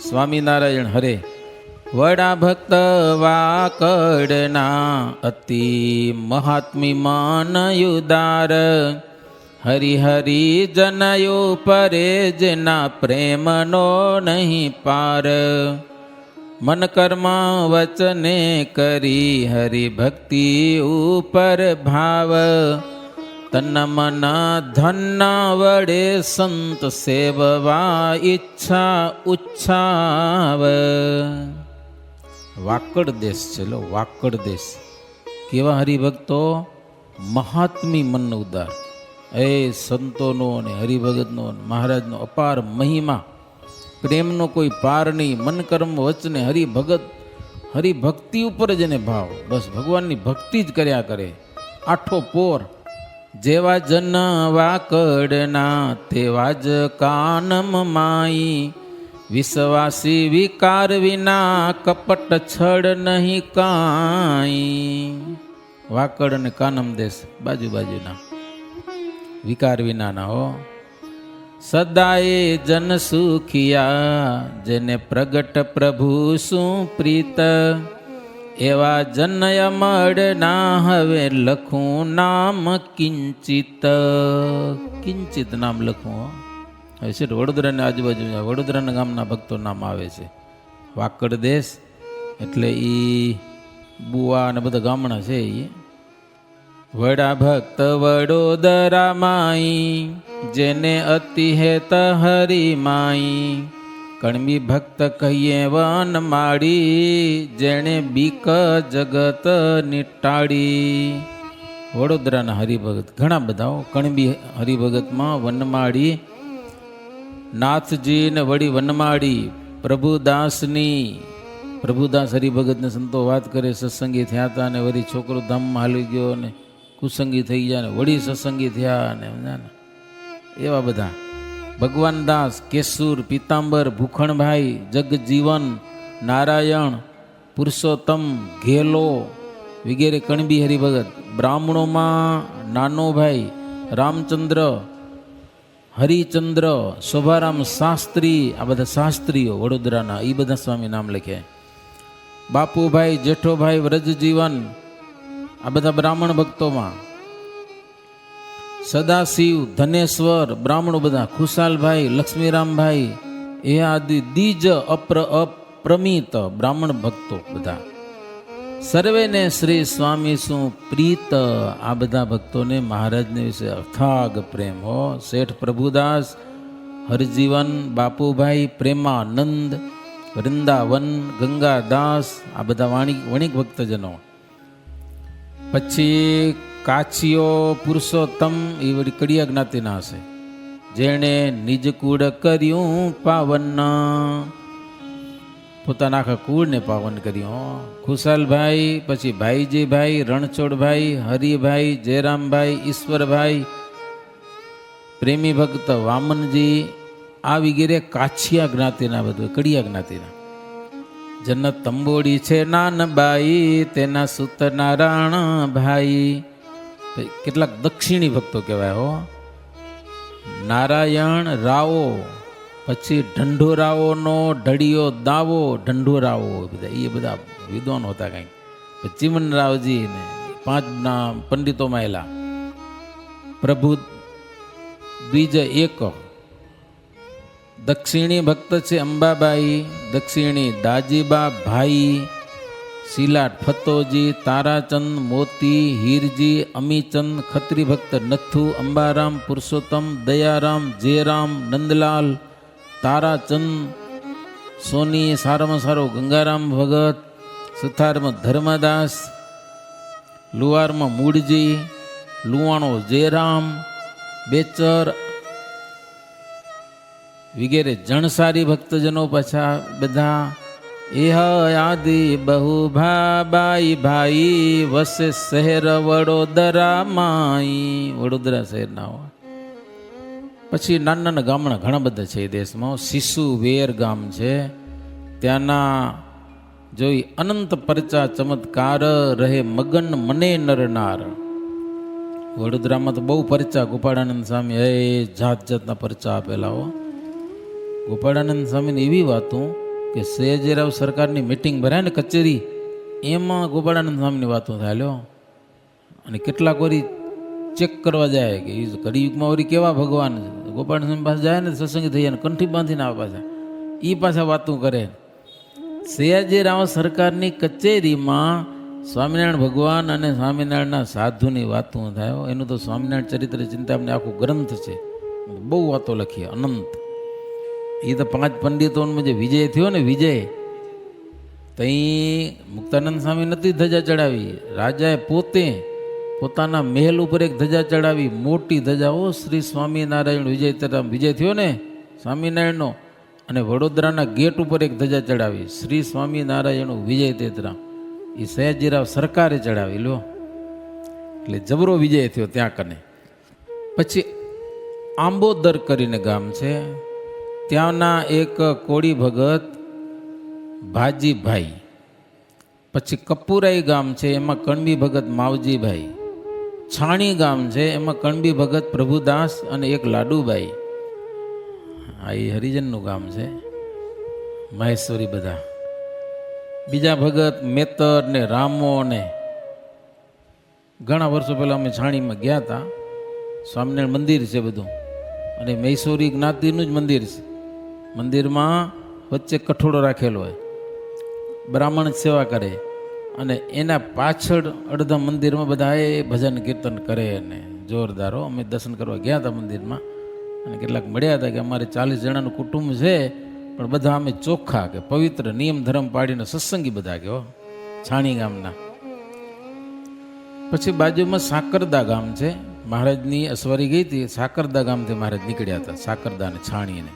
સ્વામિનારાયણ હરે. વડા ભક્ત વાકડના અતિ મહાત્મી માનયુદાર, હરિહરિ જનયો પરે જેના પ્રેમનો નહીં પાર. મન કર્મ વચને કરી હરિભક્તિ ઉપર ભાવ, તન મન ધન વડે સંત સેવવા ઈચ્છા ઉચ્છાવ. વાકડ દેશ છે લો, વાકડ દેશ. કેવા હરિભક્તો? મહાત્મી મન ઉદાર. એ સંતોનો અને હરિભગતનો મહારાજનો અપાર મહિમા, પ્રેમનો કોઈ પાર નહીં. મન કર્મ વચને હરિભગત, હરિભક્તિ ઉપર જ એને ભાવ. બસ ભગવાનની ભક્તિ જ કર્યા કરે. આઠો પોર. જેવા જન વાકડના તેવા જ કાનમ માઈ, વિશ્વાસી વિકાર વિના કપટ છળ નહીં કાંઈ. વાકડ અને કાનમ દેશ બાજુ બાજુના, વિકાર વિનાના હો. સદાએ જન સુખિયા જેને પ્રગટ પ્રભુ શું પ્રીત, એવા જન અમર ના હવે લખું નામ કિંચિત. કિંચિત નામ લખું. હવે છે વડોદરાની આજુબાજુ વડોદરાના ગામના ભક્તો નામ આવે છે. વાકડ દેશ એટલે એ બુવા અને બધા ગામડા છે. એ વડા ભક્ત વડોદરા માઈ, જેને અતિ હેત હરી માઈ. કણબી ભક્ત કહીએ વન માડી, જેણે બીક જગત નિટાડી. વડોદરાના હરિભગત ઘણા બધા. કણબી હરિભગતમાં વનમાળી નાથજી ને વળી વનમાળી પ્રભુદાસની. પ્રભુદાસ હરિભગતને સંતો વાત કરે, સત્સંગી થયા હતા ને વળી છોકરો ધામમાં હાલી ગયો ને કુસંગી થઈ ગયા ને વળી સત્સંગી થયા ને એવા બધા. ભગવાન દાસ, કેસુર, પીતાંબર, ભૂખણભાઈ, જગજીવન, નારાયણ, પુરુષોત્તમ, ઘેલો વગેરે કણબી હરિભગત. બ્રાહ્મણોમાં નાનોભાઈ, રામચંદ્ર, હરિચંદ્ર, શોભારામ શાસ્ત્રી, આ બધા શાસ્ત્રીઓ વડોદરાના, એ બધા સ્વામી નામ લખે. બાપુભાઈ, જેઠોભાઈ, વ્રજજીવન, આ બધા બ્રાહ્મણ ભક્તોમાં. સદાશિવ, ધનેશ્વર, બ્રાહ્મણો બધા. ખુશાલભાઈ, લક્ષ્મીરામભાઈ, એ આદિ દીજ અપ્રમિત બ્રાહ્મણ ભક્તો બધા. સર્વેને શ્રી સ્વામી શું પ્રીત. આ બધા ભક્તોને મહારાજને વિશે અથાગ પ્રેમ હો. શેઠ પ્રભુદાસ, હરજીવન, બાપુભાઈ, પ્રેમાનંદ, વૃંદાવન, ગંગાદાસ, આ બધા વણિક ભક્તજનો. પછી કાછીઓ, પુરુષોત્તમ, એ વળી કડિયા જ્ઞાતિના હશે. જેણે નિજ કુળ કર્યું પાવન, પોતાના આખા કુળને પાવન કર્યું. ખુશાલભાઈ, પછી ભાઈજીભાઈ, રણછોડભાઈ, હરિભાઈ, જયરામભાઈ, ઈશ્વરભાઈ, પ્રેમી ભક્ત વામનજી, આ વગેરે કાછિયા જ્ઞાતિના, બધું કડિયા જ્ઞાતિના. જન્નત તંબોડી છે નાનબાઈ, તેના સુત નારાયણ ભાઈ. કેટલાક દક્ષિણી ભક્તો કહેવાય હો. નારાયણ રાવો, પછી ઢંઢોરાઓનો ઢળિયો દાવો, ઢંઢોરાઓ બધા, એ બધા વિદ્વાન હતા કંઈક. ચીમનરાવજી ને 5 પંડિતોમાં એલા. પ્રભુ દ્વિજ એક. દક્ષિણી ભક્ત છે અંબાબાઈ, દક્ષિણી દાજીબા ભાઈ, શિલાટ ફતોજી, તારાચંદ, મોતી, હીરજી, અમીચંદ, ખત્રી ભક્ત નથુ, અંબારામ, પુરુષોત્તમ, દયારામ, જયરામ, નંદલાલ, તારાચંદ, સોની, સારામાં સારો ગંગારામ ભગત, સુથારમાં ધર્મદાસ, લુવારમાં મૂળજી, લુવાણો જયરામ, બેચર વગેરે જણસારી ભક્તજનો પાછા બધા. એહ આદિ બહુ ભાઈ ભાઈ, વસે શહેર વડોદરા માઈ. વડોદરા શહેરના હોય. પછી નાના નાના ગામડા ઘણા બધા છે એ દેશમાં. શિશુ વેર ગામ છે, ત્યાંના જોઈ અનંત પરચા ચમત્કાર, રહે મગન મને નરનાર. વડોદરામાં તો બહુ પરચા. ગોપાળાનંદ સ્વામી જાત જાતના પરચા આપેલા હો. ગોપાળાનંદ સ્વામીની એવી વાતો કે સયાજીરાવ સરકારની મિટિંગ ભરાય ને કચેરી, એમાં ગોપાળાનંદ સ્વામીની વાતો થાય લ્યો. અને કેટલાક વરી ચેક કરવા જાય કે એ કળિયુગમાં વળી કેવા ભગવાન છે. ગોપાળાનંદ સ્વામી પાસે જાય ને સત્સંગ થઈ જાય ને કંઠી બાંધીને આવે પાછા, એ પાછા વાતું કરે. સયાજીરાવ સરકારની કચેરીમાં સ્વામિનારાયણ ભગવાન અને સ્વામિનારાયણના સાધુની વાતો થાય. એનું તો સ્વામિનારાયણ ચરિત્ર ચિંતામણી આખું ગ્રંથ છે, બહુ વાતો લખી અનંત. એ તો 5 પંડિતોમાં જે વિજય થયો ને, વિજય તઈ મુક્તાનંદ સ્વામી નથી ધજા ચડાવી, રાજાએ પોતે પોતાના મહેલ ઉપર એક ધજા ચડાવી, મોટી ધજા. ઓ શ્રી સ્વામિનારાયણ વિજય તરામ વિજય થયો ને સ્વામિનારાયણનો, અને વડોદરાના ગેટ ઉપર એક ધજા ચડાવી, શ્રી સ્વામિનારાયણ વિજય તેતરામ. એ સયાજીરાવ સરકારે ચડાવી લો, એટલે જબરો વિજય થયો ત્યાં કને. પછી આંબોદર કરીને ગામ છે, ત્યાંના એક કોળી ભગત ભાજીભાઈ. પછી કપુરાઈ ગામ છે, એમાં કણબી ભગત માવજીભાઈ. છાણી ગામ છે, એમાં કણબી ભગત પ્રભુદાસ અને એક લાડુભાઈ. આ એ હરિજનનું ગામ છે, મહેશ્વરી બધા. બીજા ભગત મેતર ને રામો ને. ઘણા વર્ષો પહેલાં અમે છાણીમાં ગયા હતા. સ્વામિનારાયણ મંદિર છે બધું, અને મહેશ્વરી જ્ઞાતિનું જ મંદિર છે. મંદિરમાં વચ્ચે કઠોળો રાખેલો હોય, બ્રાહ્મણ જ સેવા કરે, અને એના પાછળ અડધા મંદિરમાં બધા એ ભજન કીર્તન કરે ને જોરદારો. અમે દર્શન કરવા ગયા હતા મંદિરમાં, અને કેટલાક મળ્યા હતા કે અમારે 40 જણાનું કુટુંબ છે, પણ બધા અમે ચોખ્ખા કે પવિત્ર નિયમ ધર્મ પાડીને સત્સંગી બધા કે છાણી ગામના. પછી બાજુમાં સાકરદા ગામ છે, મહારાજની અસવારી ગઈ હતી, સાકરદા ગામથી મહારાજ નીકળ્યા હતા, સાકરદા ને છાણીને.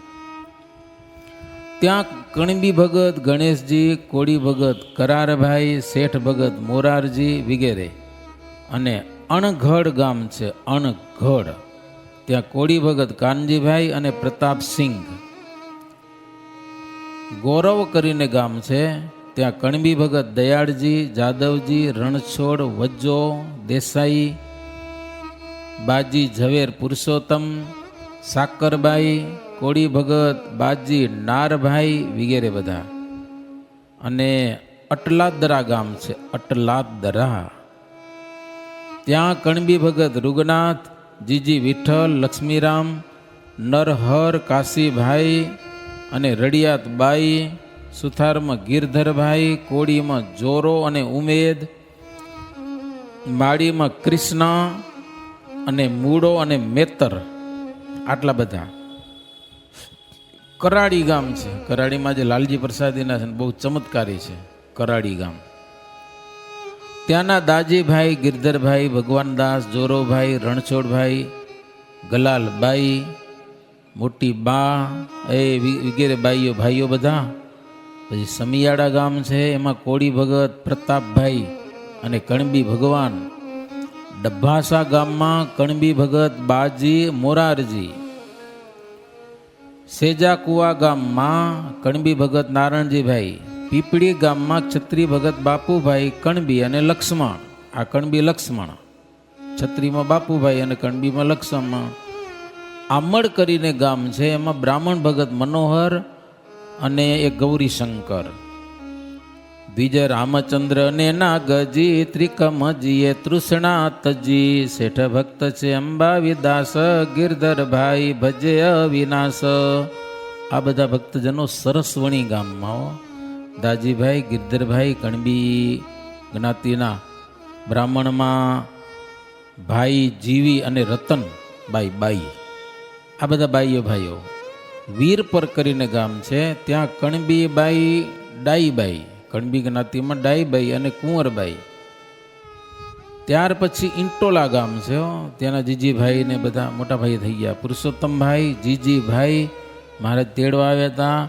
ત્યાં કણબી ભગત ગણેશજી, કોળી ભગત કરારભાઈ, શેઠ ભગત મોરારજી વગેરે. અને અણઘડ ગામ છે, અણઘડ, ત્યાં કોળી ભગત કાનજીભાઈ અને પ્રતાપસિંહ. ગૌરવ કરીને ગામ છે, ત્યાં કણબી ભગત દયાળજી, જાદવજી, રણછોડ, વજ્જો, દેસાઈ, બાજી ઝવેર પુરુષોત્તમ, સાકરબાઈ, કોળી ભગત બાજી નારભાઈ વગેરે બધા. અને અટલાદરા ગામ છે, અટલાદરા, ત્યાં કણબી ભગત રૂગનાથ, જીજી વિઠ્ઠલ, લક્ષ્મીરામ, નરહર, કાશીભાઈ અને રડિયાત બાઈ. સુથારમાં ગિરધરભાઈ, કોળીમાં જોરો અને ઉમેદ, માળીમાં કૃષ્ણ અને મૂળો અને મેતર. આટલા બધા. કરાડી ગામ છે, કરાડીમાં જે લાલજી પ્રસાદીના છે, બહુ ચમત્કારી છે કરાડી ગામ. ત્યાંના દાજીભાઈ, ગિરધરભાઈ, ભગવાનદાસ, જોરોભાઈ, રણછોડભાઈ, ગલાલબાઈ, મોટી બા એ વગેરે બાઈઓ ભાઈઓ બધા. પછી સમિયાળા ગામ છે, એમાં કોળી ભગત પ્રતાપભાઈ અને કણબી ભગવાન. ડબ્ભાસા ગામમાં કણબી ભગત બાજી મોરારજી. સેજાકુવા ગામમાં કણબી ભગત નારણજીભાઈ. પીપળી ગામમાં ક્ષત્રિય ભગત બાપુભાઈ, કણબી અને લક્ષ્મણ. આ કણબી લક્ષ્મણ, ક્ષત્રિયમાં બાપુભાઈ અને કણબીમાં લક્ષ્મણ. આમળ કરીને ગામ છે, એમાં બ્રાહ્મણ ભગત મનોહર અને એક ગૌરીશંકર. દ્વિજ રામચંદ્ર ને નાગજી, ત્રિકમજીએ તૃષ્ણા તજી. શેઠ ભક્ત છે અંબાવીદાસ, ગિરધરભાઈ ભજે અવિનાશ. આ બધા ભક્તજનો સરસવણી ગામમાં. દાજીભાઈ, ગિરધરભાઈ કણબી જ્ઞાતિના. બ્રાહ્મણમાં ભાઈ જીવી અને રતન બાઈ. આ બધા બાઈઓ ભાઈઓ. વીરપર કરીને ગામ છે, ત્યાં કણબી બાઈ, ડાઈબાઈ, કણબી જ્ઞાતિમાં ડાઈબાઈ અને કુંવરબાઈ. ત્યાર પછી ઇન્ટોલા ગામ છે, ત્યાંના જીજીભાઈ ને બધા મોટા ભાઈ થઈ ગયા. પુરુષોત્તમભાઈ, જીજીભાઈ મહારાજ તેડવા આવ્યા હતા.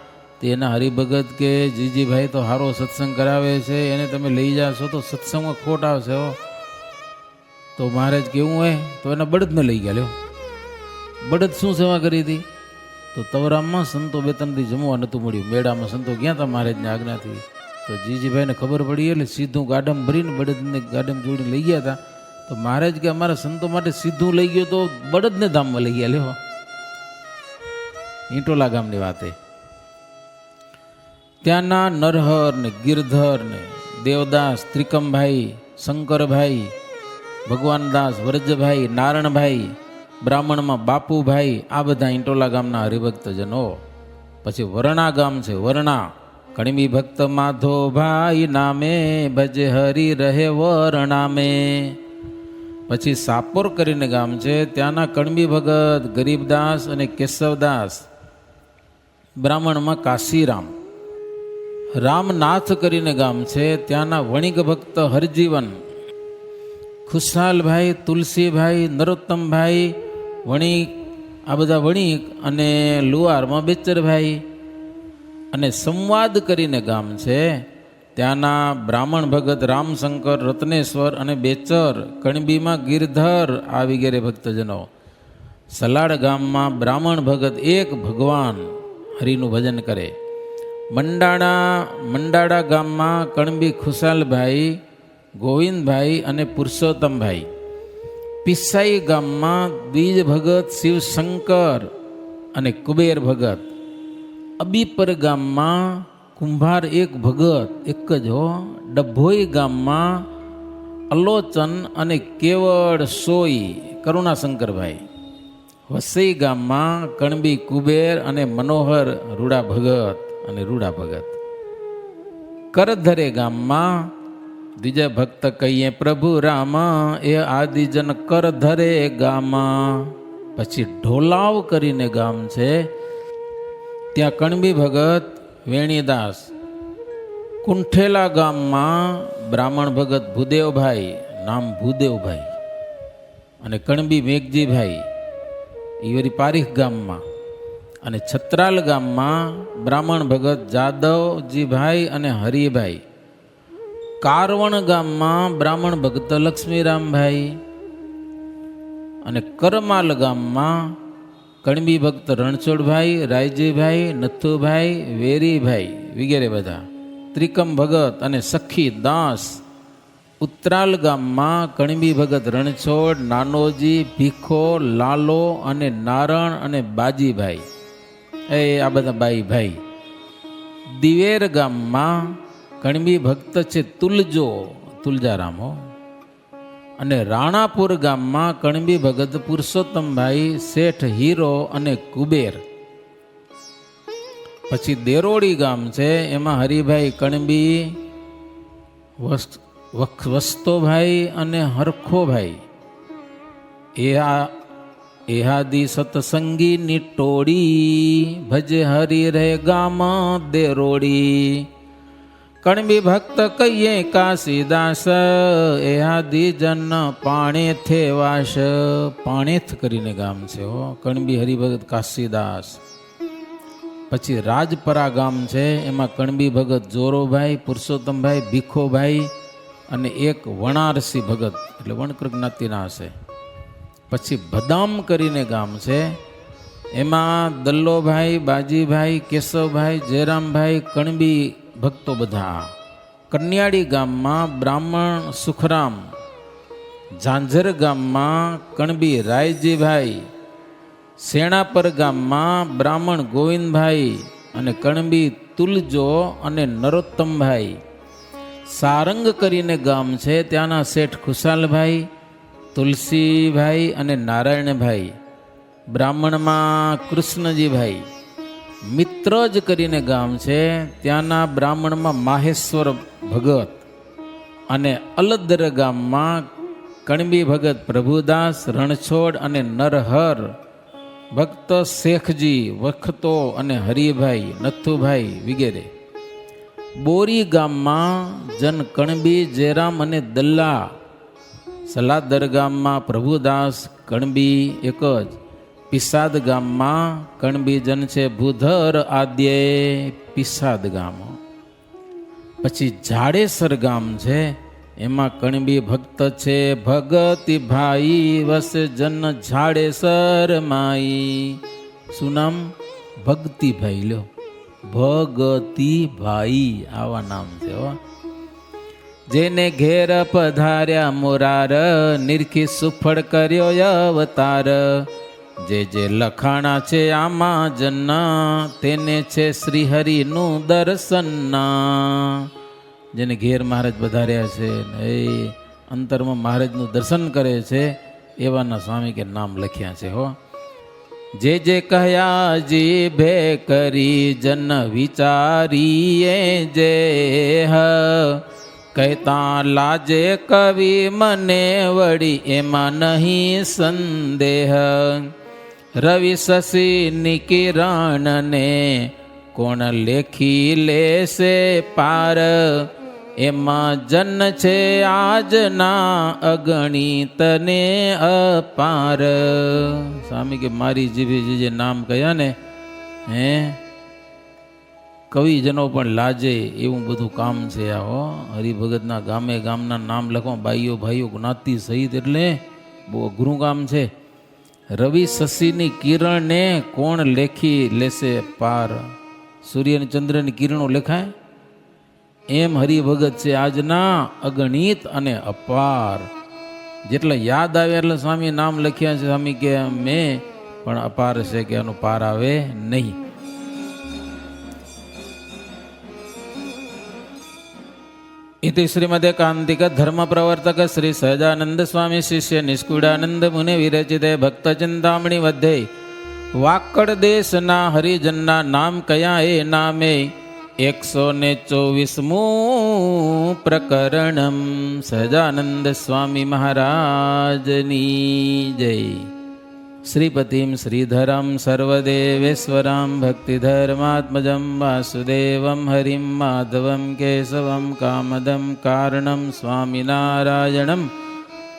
તેના હરિભગત કે જીજીભાઈ તો સારો સત્સંગ કરાવે છે, એને તમે લઈ જાશો તો સત્સંગમાં ખોટ આવશે. તો મહારાજ કેવું હોય તો એના બળદને લઈ ગયા. લ્યો, બળદ શું સેવા કરી હતી? તો તવરામમાં સંતો 2-3 દી જમવા નહોતું મળ્યું. મેળામાં સંતો ગયા હતા મહારાજની આજ્ઞાથી. તો જીજીભાઈને ખબર પડી એટલે સીધું ગાડામાં ભરીને બળદને ગાડામાં જોડી લઈ ગયા હતા. તો મહારાજ કે અમારા સંતો માટે સીધું લઈ ગયો તો બળદને ધામમાં લઈ ગયા. લ્યો, ઈંટોલા ગામની વાત. ત્યાંના નરહર ને ગિરધર ને દેવદાસ, ત્રિકમભાઈ, શંકરભાઈ, ભગવાનદાસ, વ્રજભાઈ, નારણભાઈ, બ્રાહ્મણમાં બાપુભાઈ, આ બધા ઈંટોલા ગામના હરિભક્તજનો. પછી વરણા ગામ છે. વરણા કણબી ભક્ત માધોભાઈ નામે, ભજે હરિ રહે વરણામે. પછી સાપોર કરીને ગામ છે. ત્યાંના કણબી ભગત ગરીબદાસ અને કેશવદાસ, બ્રાહ્મણમાં કાશીરામ. રામનાથ કરીને ગામ છે. ત્યાંના વણિક ભક્ત હરજીવન, ખુશાલભાઈ, તુલસીભાઈ, નરોત્તમભાઈ વણિક, આ બધા વણિક. અને લુહારમાં બેચરભાઈ. અને સંવાદ કરીને ગામ છે. ત્યાંના બ્રાહ્મણ ભગત રામશંકર, રત્નેશ્વર અને બેચર. કણબીમાં ગિરધર, આ વગેરે ભક્તજનો. સલાડ ગામમાં બ્રાહ્મણ ભગત એક ભગવાન હરિનું ભજન કરે. મંડાળા ગામમાં કણબી ખુશાલભાઈ, ગોવિંદભાઈ અને પુરુષોત્તમભાઈ. પિસાઈ ગામમાં દ્વિજ ભગત શિવશંકર અને કુબેર ભગત. અબીપર ગામમાં કુંભાર એક ભગત, એક જ હો. ડભોઈ ગામમાં અલોચન અને કેવળ સોઈ, કરુણાશંકરભાઈ. વસઈ ગામમાં કણબી કુબેર અને મનોહર રૂડા ભગત અને રૂડા ભગત. કરધરે ગામમાં દ્વિજ ભક્ત કહીએ પ્રભુ રામ, એ આદિજન કરધરે ગામમાં. પછી ઢોલાવ કરીને ગામ છે. ત્યાં કણબી ભગત વેણીદાસ. કુંઠેલા ગામમાં બ્રાહ્મણ ભગત ભૂદેવભાઈ, નામ ભૂદેવભાઈ. અને કણબી મેઘજીભાઈ, ઈવરી પારીખ ગામમાં. અને છત્રાલ ગામમાં બ્રાહ્મણ ભગત જાદવજીભાઈ અને હરિભાઈ. કારવણ ગામમાં બ્રાહ્મણ ભગત લક્ષ્મીરામભાઈ. અને કરમાલ ગામમાં કણબી ભક્ત રણછોડભાઈ, રાયજીભાઈ, નથુભાઈ, વેરીભાઈ વગેરે બધા. ત્રિકમ ભગત અને સખી દાસ. ઉત્તરાલ ગામમાં કણબી ભગત રણછોડ, નાનોજી, ભીખો, લાલો અને નારણ અને બાજીભાઈ, આ બધા બાઈ ભાઈ. દિવેર ગામમાં કણબી ભક્ત છે તુલજો, તુલજારામો. અને રાણાપુર ગામમાં કણબી ભગત પુરુષોત્તમભાઈ, શેઠ હીરો અને કુબેર. પછી દેરોડી ગામ છે. એમાં હરિભાઈ કણબી, વસ્તોભાઈ અને હરખોભાઈ. એહાદી સતસંગી ની ટોળી, ભજે હરી રહે ગામ દેરોડી. કણબી ભક્ત કહીએ કાશીદાસ, એહાદી જન પાણેથે વાસ. પાણેથ કરીને ગામ છે હો. કણબી હરિભગત કાશીદાસ. પછી રાજપરા ગામ છે. એમાં કણબી ભગત જોરોભાઈ, પુરુષોત્તમભાઈ, ભીખોભાઈ અને એક વણારસી ભગત, એટલે વણકર જ્ઞાતિના હશે. પછી ભદામ કરીને ગામ છે. એમાં દલ્લોભાઈ, બાજીભાઈ, કેશવભાઈ, જયરામભાઈ કણબી ભક્તો બધા. કન્યાળી ગામમાં બ્રાહ્મણ સુખરામ. ઝાંઝર ગામમાં કણબી રાયજીભાઈ. સેણાપર ગામમાં બ્રાહ્મણ ગોવિંદભાઈ અને કણબી તુલજો અને નરોત્તમભાઈ. સારંગ કરીને ગામ છે. ત્યાંના શેઠ ખુશાલભાઈ, તુલસીભાઈ અને નારાયણભાઈ. બ્રાહ્મણમાં કૃષ્ણજીભાઈ. મિત્રજ કરીને ગામ છે. ત્યાંના બ્રાહ્મણમાં માહેશ્વર ભગત. અને અલદર ગામમાં કણબી ભગત પ્રભુદાસ, રણછોડ અને નરહર ભક્ત શેખજી, વખતો અને હરિભાઈ, નથુભાઈ વગેરે. બોરી ગામમાં જન કણબી, જયરામ અને દલ્લા. સલાદર ગામમાં પ્રભુદાસ, કણબી એક જ. પિસાદ ગામમાં કણબી જન છે ભૂધર આદ્ય, પિસાદ ગામ. પછી જાડેસર ગામ છે. એમાં કણબી ભક્ત છે ભગતી ભાઈ, વસે જન જાડેસર માઈ. શું નામ? ભક્તિભાઈ. લ્યો, ભગતીભાઈ આવા નામ છે હો. જેને ઘેર પધાર્યા મોરાર, નિરખી સુફળ કર્યો અવતાર. જે લખાણા છે આમાં જન્ના, તેને છે શ્રીહરિનું દર્શનના. જેને ઘેર મહારાજ વધાર્યા છે ને એ અંતરમાં મહારાજનું દર્શન કરે છે એવાના સ્વામી કે નામ લખ્યા છે હો. જે કહ્યા જીભે કરી જન વિચારીએ જે કહેતા લાજે કવિ મને વળી એમાં નહીં સંદેહ. રવિ શશી નિકિરણને કોણ લેખી લેશે પાર, એમાં જન છે આજના અગણિતને અપાર. સ્વામી કે મારી જીભે જે નામ કયા ને હે કવિજનો પણ લાજે એવું બધું કામ છે આ હો. હરિભગતના ગામે ગામના નામ લખવા બાઈઓ ભાઈઓ જ્ઞાતિ સહિત એટલે બહુ અઘરું કામ છે. રવિ શશીની કિરણને કોણ લેખી લેશે પાર. સૂર્ય અને ચંદ્રની કિરણો લેખાય એમ હરિભગત છે આજના અગણિત અને અપાર. જેટલા યાદ આવે એટલે સ્વામી નામ લખ્યા છે. સ્વામી કે મેં પણ અપાર છે કે આનો પાર આવે નહીં. इति श्रीमदेकांतिक धर्म प्रवर्तक श्री सहजानंद स्वामी शिष्य निष्कुड़ानंद मुनि विरचिते भक्त चिंतामणि मध्ये वाकड़ देश ना हरिजन्ना नाम कया ए नामे 124 प्रकरणम. सहजानंद स्वामी महाराजनी जय. श्रीपतिं श्रीधरं सर्वदेवेश्वरं भक्तिधर्मात्मजं वासुदेवं हरिं माधवं केशवं कामदं कारणं स्वामिनारायणं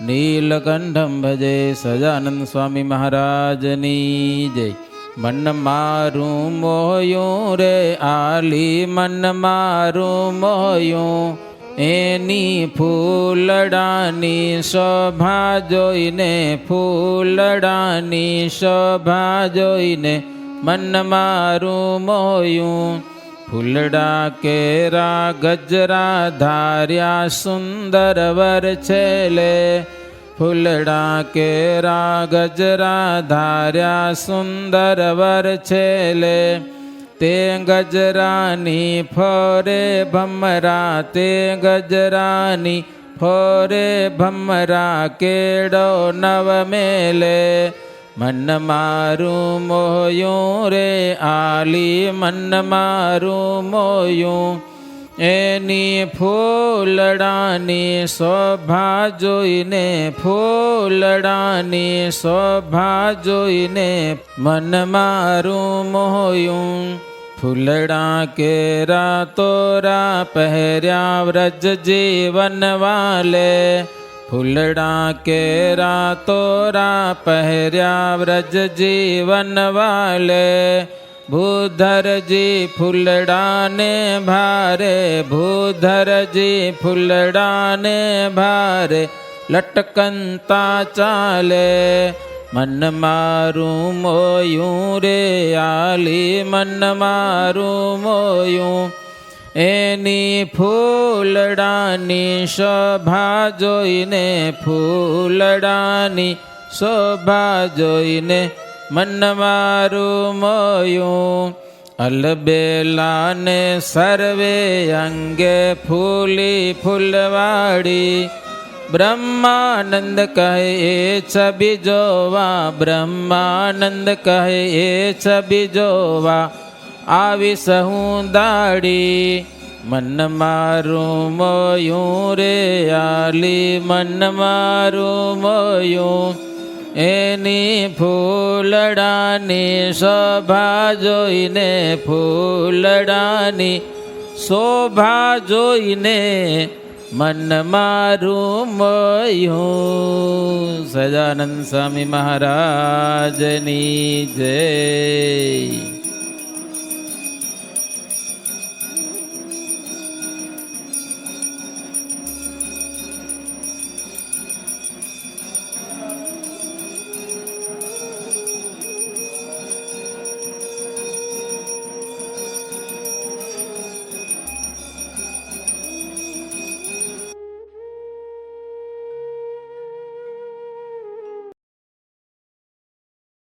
नीलकंठं भजे. सजानंद स्वामी महाराजनी जय. मन मारूं मोह्યું રે આલી મન મારું મોહ્યું, એની ફૂલડાની શોભા જોઈને ફૂલડાની શોભા જોઈને મન મારું મોહ્યું. ફૂલડા કેરા ગજરા ધાર્યા સુંદર વર છેલે, ફૂલડા કેરા ગજરા ધાર્યા સુંદર વર છેલે. તે ગજરાની ફોરે ભમરા, તે ગજરાની ફોરે ભમરા કેડો નવ મેલે. મન મારું મોહ્યું રે આલી મન મારું મોહ્યું, એની ફૂલડાની શોભા જોઈને ફૂલડાની શોભા જોઈને મન મારું મોહ્યું. ફૂલડા કેરા તોરા પહેર્યા વ્રજ જીવન વાલે, ફૂલડા કેરા તોરા પહેર્યા વ્રજ જીવન વાલે. ભૂધરજી ફૂલડાને ભારે, ભૂધરજી ફૂલડાને ભારે લટકંતા ચાલે. મન મારું મોહ્યું રે આલી મન મારું મોહ્યું, એની ફૂલડાની શોભા જોઈને ફૂલડાની શોભા જોઈને મન મારું મોહ્યું. અલબેલાને સર્વે અંગે ફૂલી ફૂલવાડી, બ્રહ્માનંદ કહે એ છબી જોવા, બ્રહ્માનંદ કહે એ છબી જોવા આવી સહું દાડી. મન મારું મોહ્યું રે આલી મન મારું મોહ્યું, એની ફૂલડાની શોભા જોઈને ફૂલડાની શોભા જોઈને મન મારું મોહ્યું. સજાનંદ સ્વામી મહારાજની જય.